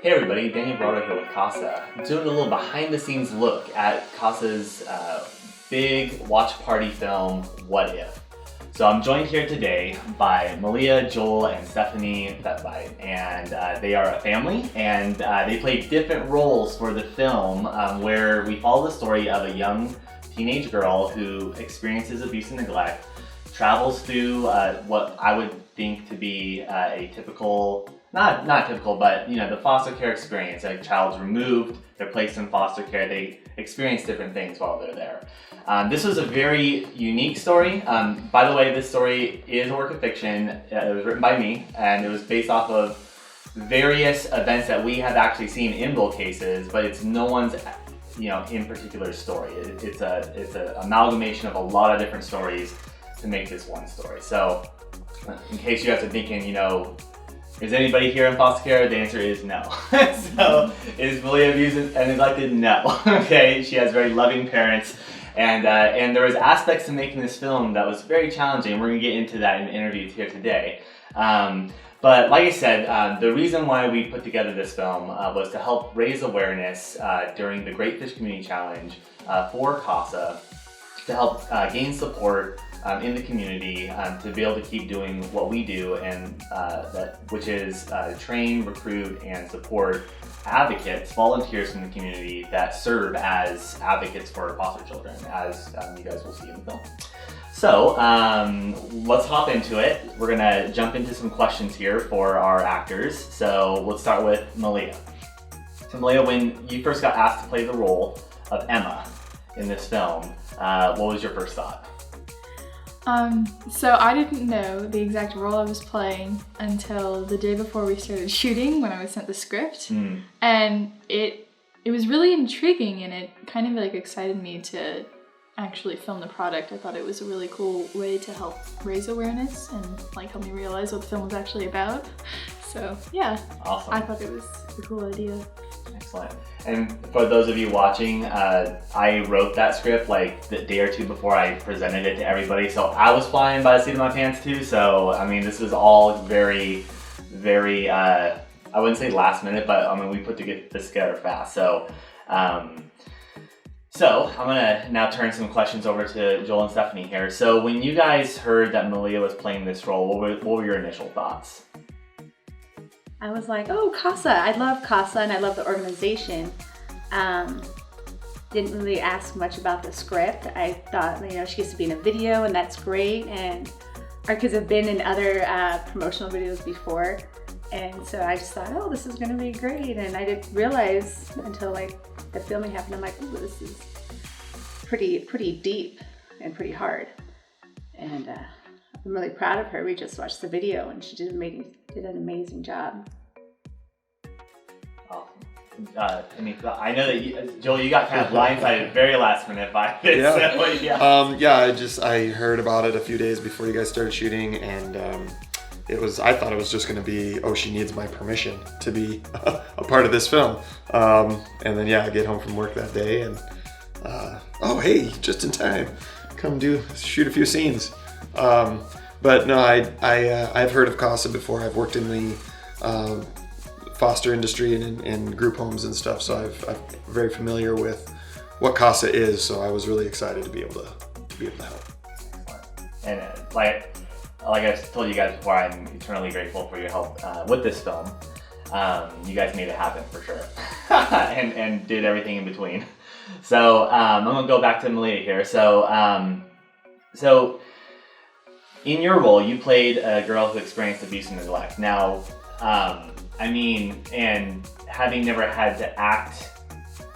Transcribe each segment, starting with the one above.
Hey everybody, Danny Brother here with CASA. I'm doing a little behind the scenes look at CASA's big watch party film, What If? So I'm joined here today by Malia, Joel, and Stephanie Fetbite, and they are a family, and they play different roles for the film where we follow the story of a young teenage girl who experiences abuse and neglect, travels through what I would think to be a typical, not typical, but the foster care experience. A child's removed, they're placed in foster care, they experience different things while they're there. This was a very unique story. By the way, this story is a work of fiction. It was written by me, and it was based off of various events that we have actually seen in both cases, but it's no one's in particular story. It's an amalgamation of a lot of different stories to make this one story. So in case you guys are thinking, is anybody here in foster care? The answer is no. So is Malia abused and neglected? No. Okay, she has very loving parents, and there was aspects to making this film that was very challenging. We're gonna get into that in the interview here today. But like I said, the reason why we put together this film was to help raise awareness during the Whitefish Community Challenge for CASA, to help gain support in the community to be able to keep doing what we do, and which is train, recruit, and support advocates, volunteers from the community that serve as advocates for foster children, as you guys will see in the film. So let's hop into it. We're gonna jump into some questions here for our actors. So let's start with Malia. So Malia, when you first got asked to play the role of Emma in this film, what was your first thought? So I didn't know the exact role I was playing until the day before we started shooting, when I was sent the script. And it was really intriguing, and it kind of excited me to actually film the product. I thought it was a really cool way to help raise awareness and help me realize what the film was actually about. So yeah, awesome. I thought it was a cool idea. Excellent. And for those of you watching, I wrote that script the day or two before I presented it to everybody, so I was flying by the seat of my pants too. So I mean, this was all very, very, I wouldn't say last minute, but we put this together fast. So so I'm gonna now turn some questions over to Joel and Stephanie here. So when you guys heard that Malia was playing this role, what were your initial thoughts? I was like, oh, CASA. I love CASA and I love the organization. Didn't really ask much about the script. I thought, she gets to be in a video and that's great. And our kids have been in other promotional videos before. And so I just thought, oh, this is gonna be great. And I didn't realize until the filming happened, I'm like, oh, this is pretty deep and pretty hard. And I'm really proud of her. We just watched the video and she did an amazing job. Awesome. I know that Joel, you got kind of blindsided very last minute by it. Yeah. So, I heard about it a few days before you guys started shooting, and I thought it was just going to be, oh, she needs my permission to be a part of this film. And then I get home from work that day and oh, hey, just in time, come shoot a few scenes. But no, I've heard of CASA before. I've worked in the foster industry and in group homes and stuff, so I'm very familiar with what CASA is. So I was really excited to be able to help. And like I told you guys before, I'm eternally grateful for your help with this film. You guys made it happen for sure, and did everything in between. So I'm gonna go back to Malia here. So in your role, you played a girl who experienced abuse and neglect. Now, and having never had to act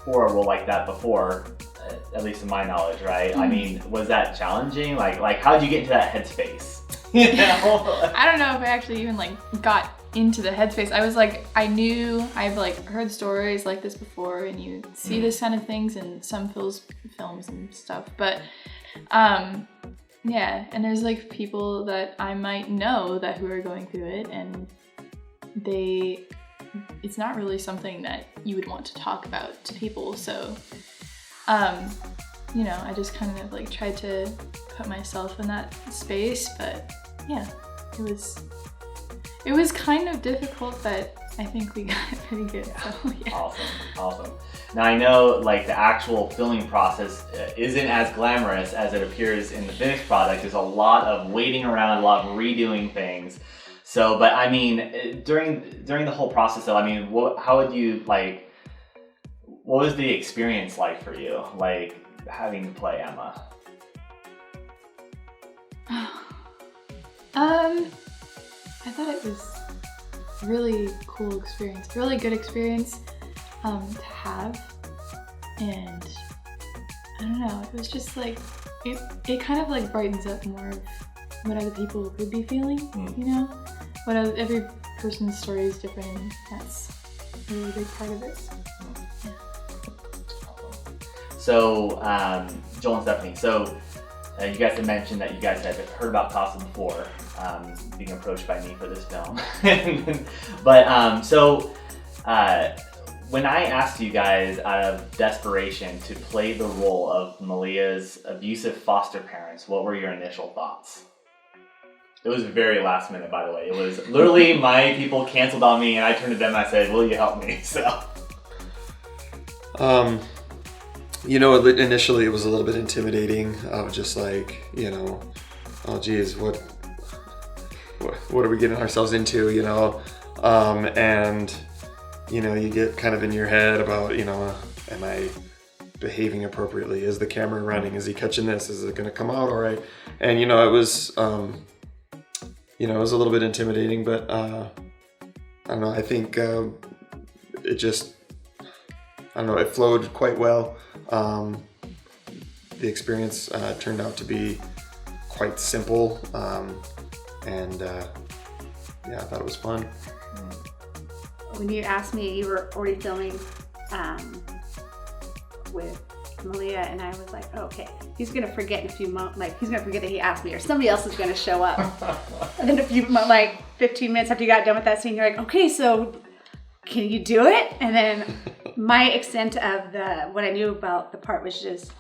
for a role like that before, at least in my knowledge, right? Mm-hmm. Was that challenging? Like how did you get into that headspace? I don't know if I actually even got into the headspace. I was I knew I've heard stories like this before, and you see this kind of things in some films and stuff, but yeah, and there's people that I might know who are going through it, and it's not really something that you would want to talk about to people. So I just kind of tried to put myself in that space, but yeah, it was kind of difficult, but I think we got it pretty good. So, yeah. Awesome. Now I know like the actual filming process isn't as glamorous as it appears in the finished product. There's a lot of waiting around, a lot of redoing things. So, but I mean, during the whole process though, I mean, how would you like, what was the experience like for you, like having to play Emma? I thought it was a really cool experience, really good experience to have, and I don't know, it was just like, it kind of like brightens up more of what other people could be feeling, you know? Every person's story is different, and that's a really big part of it. Yeah. So, Joel and Stephanie, so you guys had mentioned that you guys had heard about CASA before, being approached by me for this film. But when I asked you guys out of desperation to play the role of Malia's abusive foster parents, what were your initial thoughts? It was very last minute, by the way. It was literally my people canceled on me and I turned to them and I said, will you help me? So. You know, initially it was a little bit intimidating of just like, you know, oh geez, what are we getting ourselves into, you know? And, you know, you get kind of in your head about, you know, am I behaving appropriately? Is the camera running? Is he catching this? Is it going to come out all right? And, you know, it was, you know, it was a little bit intimidating, but I don't know, I think it just, I don't know, it flowed quite well. The experience turned out to be quite simple, and yeah, I thought it was fun. When you asked me, you were already filming with Malia, and I was like, oh, okay, he's gonna forget in a few moments, like he's gonna forget that he asked me, or somebody else is gonna show up. And then a few, like 15 minutes after you got done with that scene, you're like, okay, so can you do it? And then my extent of what I knew about the part was just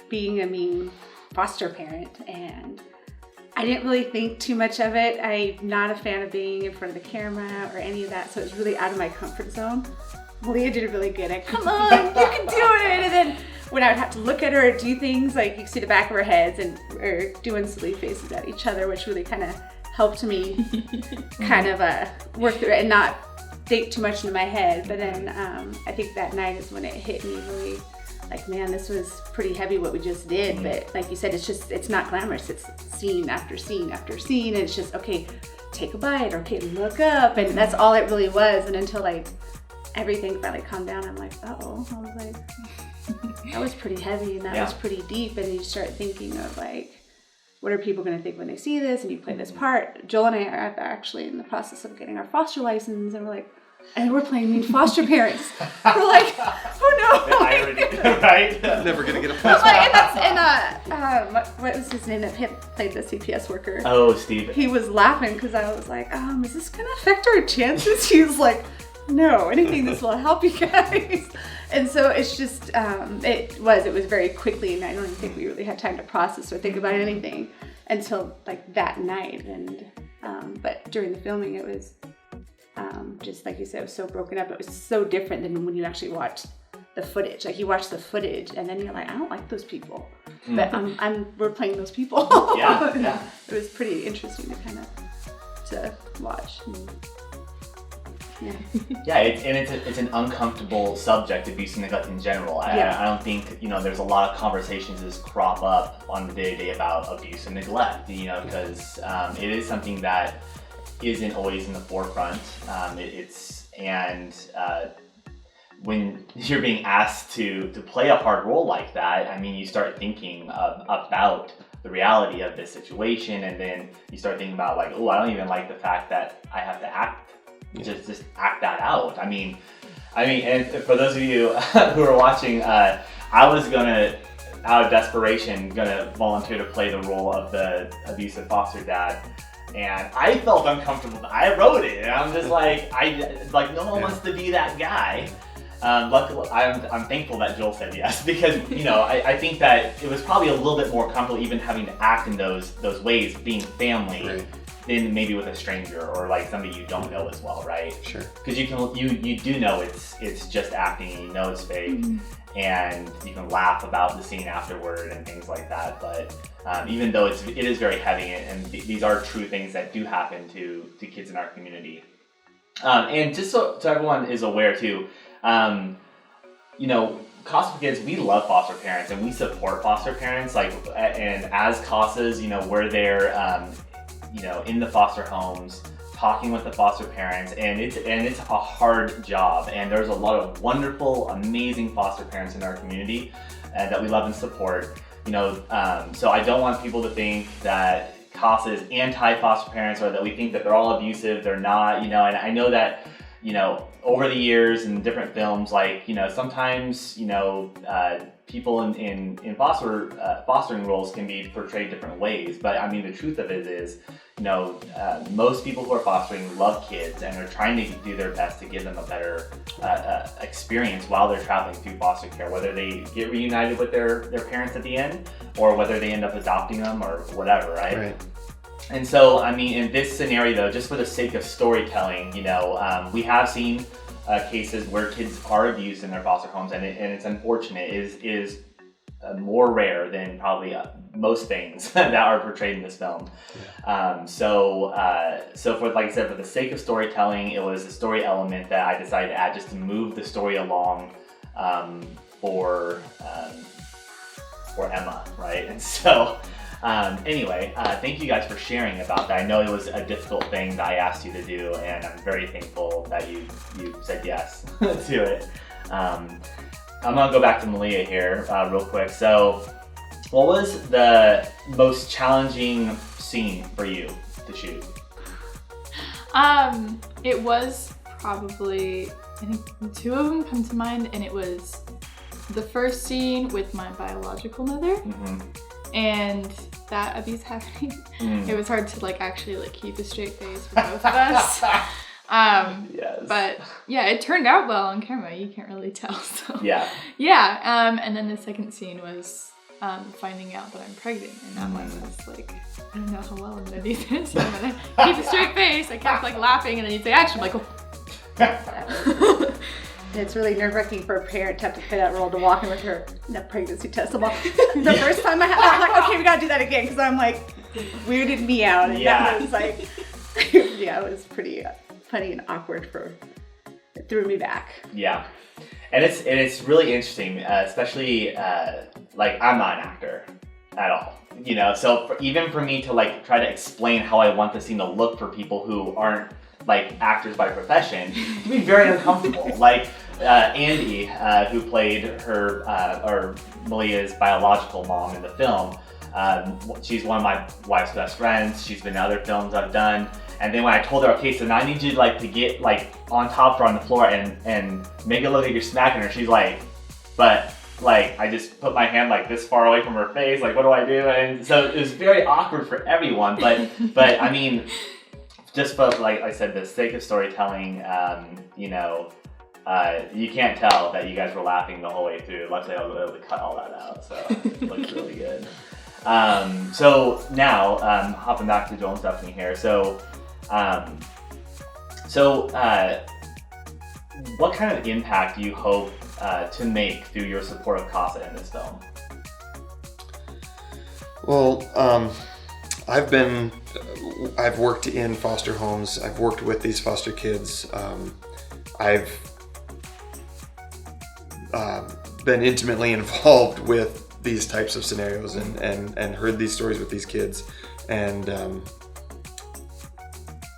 being a mean foster parent, and I didn't really think too much of it. I'm not a fan of being in front of the camera or any of that, so it was really out of my comfort zone. Malia did it really good at, come on, you can do it! And then when I would have to look at her do things, like you could see the back of our heads and we're doing silly faces at each other, which really kind of helped me kind of work through it and not think too much into my head. But then I think that night is when it hit me really, like, man, this was pretty heavy what we just did. But like you said, it's not glamorous. It's scene after scene after scene. And it's just, okay, take a bite, or okay, look up. And that's all it really was. And until like everything finally calmed down, I'm like, uh-oh. I was like, that was pretty heavy and that was pretty deep. And you start thinking of like, what are people going to think when they see this? And you play this part. Joel and I are actually in the process of getting our foster license, and we're like, and we're playing mean foster parents. We're like, oh no! Right? Never gonna get a place. And what was his name that played the CPS worker? Oh, Steve. He was laughing because I was like, is this gonna affect our chances? He was like, no, anything this will help you guys. And so it's just, it was very quickly, and I don't even think we really had time to process or think about anything until like that night. And but during the filming, it was just like you said, it was so broken up. It was so different than when you actually watched the footage. Like you watch the footage, and then you're like, I don't like those people, but we're playing those people. Yeah. It was pretty interesting to watch. Yeah, it's an uncomfortable subject, abuse and neglect in general. I don't think, there's a lot of conversations that crop up on the day-to-day about abuse and neglect, because it is something that isn't always in the forefront. When you're being asked to play a hard role like that, I mean, you start thinking about the reality of this situation, and then you start thinking about like, oh, I don't even like the fact that I have to just act that out. I mean, and for those of you who are watching, I was gonna, out of desperation, gonna volunteer to play the role of the abusive foster dad, and I felt uncomfortable. I wrote it, and I'm just like, no one wants to be that guy. Luckily, I'm thankful that Joel said yes, because I think that it was probably a little bit more comfortable even having to act in those ways, being family. Right. than maybe with a stranger or like somebody you don't know as well, right? Sure. Because you do know it's just acting, you know it's fake, and you can laugh about the scene afterward and things like that. But even though it is very heavy, and these are true things that do happen to kids in our community. And just so everyone is aware too, you know, CASA for Kids, we love foster parents and we support foster parents. Like, and as CASAs, you know, we're there, you know, in the foster homes, talking with the foster parents, and it's a hard job. And there's a lot of wonderful, amazing foster parents in our community that we love and support. You know, so I don't want people to think that CASA is anti-foster parents or that we think that they're all abusive. They're not, you know, and I know that, you know, over the years in different films, like, you know, sometimes, you know, people in fostering roles can be portrayed different ways. But I mean, the truth of it is, you know, most people who are fostering love kids and are trying to do their best to give them a better experience while they're traveling through foster care, whether they get reunited with their parents at the end or whether they end up adopting them or whatever, right? Right. And so, I mean, in this scenario, though, just for the sake of storytelling, you know, we have seen cases where kids are abused in their foster homes, and it's unfortunate. It is more rare than probably most things that are portrayed in this film. Yeah. So for, like I said, for the sake of storytelling, it was a story element that I decided to add just to move the story along for Emma, right? And so. Anyway, thank you guys for sharing about that. I know it was a difficult thing that I asked you to do, and I'm very thankful that you said yes to it. I'm gonna go back to Malia here real quick. So, what was the most challenging scene for you to shoot? It was probably, I think 2 of them come to mind, and it was the first scene with my biological mother. And that abuse happening, it was hard to like actually like keep a straight face for both of us. Yes. But yeah, it turned out well on camera. You can't really tell. So yeah. And then the second scene was finding out that I'm pregnant, and that one was like, I don't know how well I'm gonna do this. I'm gonna keep a straight face. I kept like laughing, and then you'd say action, I'm like, oh. It's really nerve-wracking for a parent to have to play that role, to walk in with her pregnancy test. The first time I had that, I'm like, okay, we gotta do that again, because I'm like, weirded me out. And that was like, yeah, it was pretty funny and awkward it threw me back. Yeah. And it's really interesting, especially, like, I'm not an actor at all, you know, so even for me to like try to explain how I want the scene to look for people who aren't like actors by profession, to be very uncomfortable. Like Andy, who played her or Malia's biological mom in the film, she's one of my wife's best friends. She's been in other films I've done. And then when I told her, okay, so now I need you like to get like on top of her on the floor and make it look like you're smacking her, she's like, but like I just put my hand like this far away from her face, like what do I do? And so it was very awkward for everyone. But I mean, just for, like I said, the sake of storytelling, you know, you can't tell that you guys were laughing the whole way through. Luckily, I was able to cut all that out, so it looks really good. So now, hopping back to Joel and Stephanie here. So what kind of impact do you hope to make through your support of CASA in this film? Well, I've worked in foster homes. I've worked with these foster kids. I've been intimately involved with these types of scenarios and heard these stories with these kids. And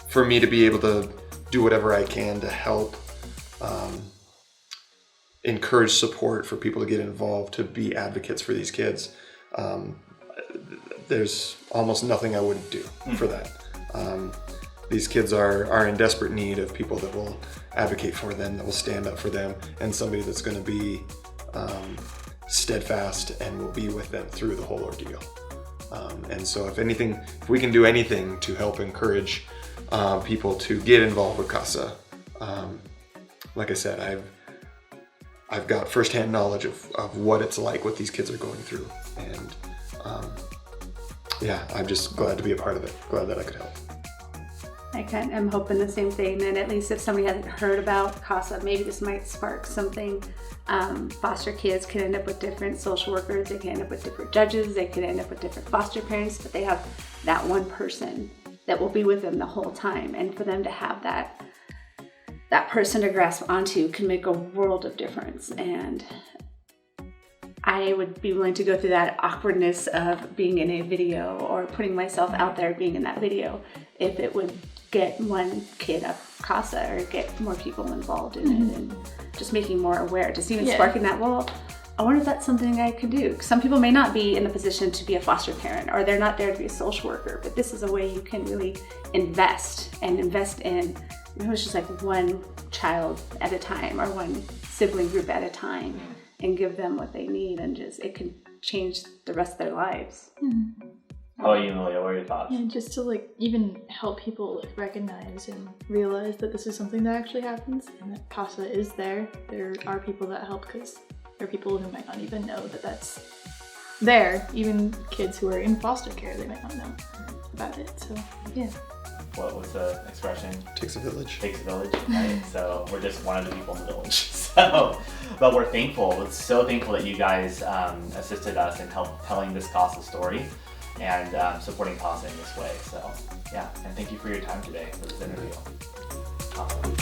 for me to be able to do whatever I can to help encourage support for people to get involved, to be advocates for these kids, there's almost nothing I wouldn't do for that. These kids are in desperate need of people that will advocate for them, that will stand up for them, and somebody that's going to be steadfast and will be with them through the whole ordeal. And so if we can do anything to help encourage people to get involved with CASA, like I said, I've got firsthand knowledge of what it's like, what these kids are going through, and yeah, I'm just glad to be a part of it. Glad that I could help. I'm hoping the same thing, and at least if somebody hasn't heard about CASA, maybe this might spark something. Foster kids can end up with different social workers, they can end up with different judges, they can end up with different foster parents, but they have that one person that will be with them the whole time, and for them to have that person to grasp onto can make a world of difference. And I would be willing to go through that awkwardness of being in a video or putting myself out there being in that video if it would get one kid up CASA or get more people involved in it, and just making more aware, just even sparking that, well, I wonder if that's something I could do. Some people may not be in the position to be a foster parent, or they're not there to be a social worker, but this is a way you can really invest in, it's just like one child at a time or one sibling group at a time, and give them what they need, and just, it can change the rest of their lives. How about you, Malia? What are your thoughts? Yeah, just to like even help people like recognize and realize that this is something that actually happens, and that CASA is there. There are people that help, because there are people who might not even know that that's there. Even kids who are in foster care, they might not know about it. So yeah. What was the expression? Takes a village. Takes a village, right? So we're just one of the people in the village. So, but we're thankful. We're so thankful that you guys assisted us in telling this CASA story and supporting CASA in this way. So yeah, and thank you for your time today for this interview. Awesome.